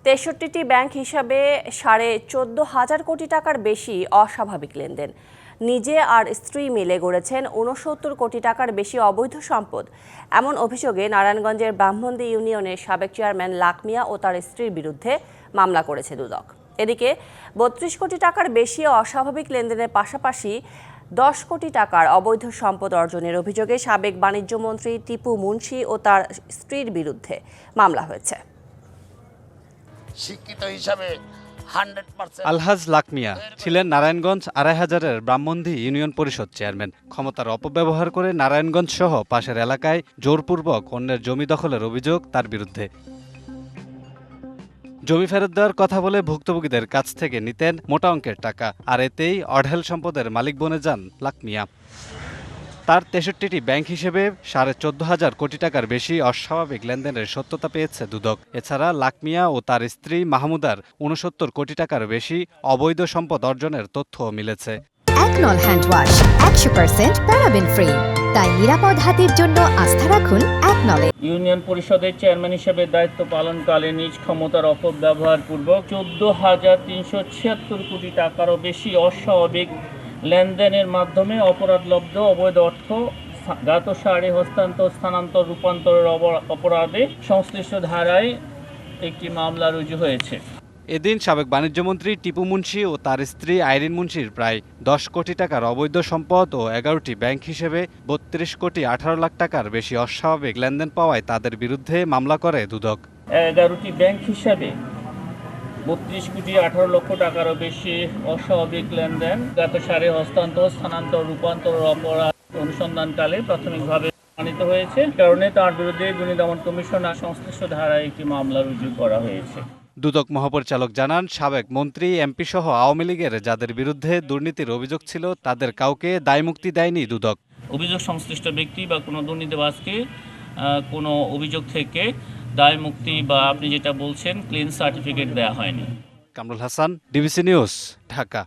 ৬৩টি bank হিসাবে ১৪,৫০০ কোটি টাকার বেশি অস্বাভাবিক লেনদেন। নিজে আর স্ত্রী মিলে গড়েছেন ৬৯ কোটি টাকার বেশি অবৈধ সম্পদ। এমন অভিযোগে নারায়ণগঞ্জের ব্রাহ্মণদী ইউনিয়নের সাবেক চেয়ারম্যান লাক মিয়া ও তার স্ত্রীর বিরুদ্ধে মামলা করেছে দুদক। এদিকে ৩২ কোটি টাকার বেশি অস্বাভাবিক লেনদেনের পাশাপাশি ১০ কোটি টাকার অবৈধ সম্পদ অর্জনের অভিযোগে সাবেক বাণিজ্যমন্ত্রী টিপু মুন্সি ও তার স্ত্রীর বিরুদ্ধে মামলা হয়েছে। শিক্ষিত হিসাবে 100% আলহাজ লাক মিয়া ছিলেন নারায়ণগঞ্জ ২৫০০-এর ব্রাহ্মণদী ইউনিয়ন পরিষদ চেয়ারম্যান। ক্ষমতার অপব্যবহার করে নারায়ণগঞ্জ সহ পাশের এলাকায় জোরপূর্বক অন্যের জমি দখলের অভিযোগ তার বিরুদ্ধে। জমি ফেরত দেওয়ার কথা বলে ভুক্তভোগীদের কাছ থেকে নিতেন মোটা অঙ্কের টাকা, আর এতেই অঢেল সম্পদের মালিক বনে যান লাক মিয়া। তার ৬৩টি ব্যাংক হিসেবে ১৪,৫০০ কোটি টাকার বেশি অস্বাভাবিক লেনদেনের সত্যতা পেয়েছে দুদক। এছাড়া লাক মিয়া ও তার স্ত্রী মাহমুদার ৬৯ কোটি টাকার বেশি অবৈধ সম্পদ অর্জনের তথ্যও মিলেছে। একনল হ্যান্ড ওয়াশ ১০০% প্যারাবেন ফ্রি, তাই নিরাপদ হাতের জন্য আস্থা রাখুন একনলে। ইউনিয়ন পরিষদের চেয়ারম্যান হিসেবে দায়িত্ব পালনকালে নিজ ক্ষমতার অপব্যবহার পূর্বক ১৪,৩৭৬ কোটি টাকারও বেশি অস্বাভাবিক লেনদেনের মাধ্যমে অপরাধলব্ধ অবৈধ অর্থ জ্ঞাতসারে হস্তান্তর, স্থানান্তর, রূপান্তরের অপরাধে সংশ্লিষ্ট ধারায় একটি মামলা রুজু হয়েছে। এদিন সাবেক বাণিজ্যমন্ত্রী টিপু মুন্সি ও তার স্ত্রী আইরিন মুন্সির প্রায় ১০ কোটি টাকার অবৈধ সম্পদ ও ১১টি ব্যাংক হিসেবে ৩২ কোটি ১৮ লাখ টাকার বেশি অস্বাভাবিক লেনদেন পাওয়ায় তাদের বিরুদ্ধে মামলা করে দুদক। ১১টি ব্যাংক হিসাবে ৩২ কোটি ১৮ লক্ষ টাকারও বেশি অস্বাভাবিক লেনদেন, জ্ঞাতসারে হস্তান্তর, স্থানান্তর, রূপান্তরের অপরাধ অনুসন্ধানকালে প্রাথমিকভাবে প্রমাণিত হয়েছে। কারণে তার বিরুদ্ধে দুর্নীতি দমন কমিশন আর সংশ্লিষ্ট ধারায় একটি মামলা রুজু করা হয়েছে। দুদক মহাপরিচালক জানান, সাবেক মন্ত্রী, এমপি সহ আওয়ামী লীগের যাদের বিরুদ্ধে দুর্নীতির অভিযোগ ছিল তাদের কাউকে দায়মুক্তি দেয়নি দুদক। অভিযোগ সংশ্লিষ্ট ব্যক্তি বা কোনো দুর্নীতিবাজকে কোনো অভিযোগ থেকে দায়মুক্তি বা আপনি যেটা বলছেন ক্লিন সার্টিফিকেট দেওয়া হয়নি। Kamrul Hasan, DBC news, Dhaka.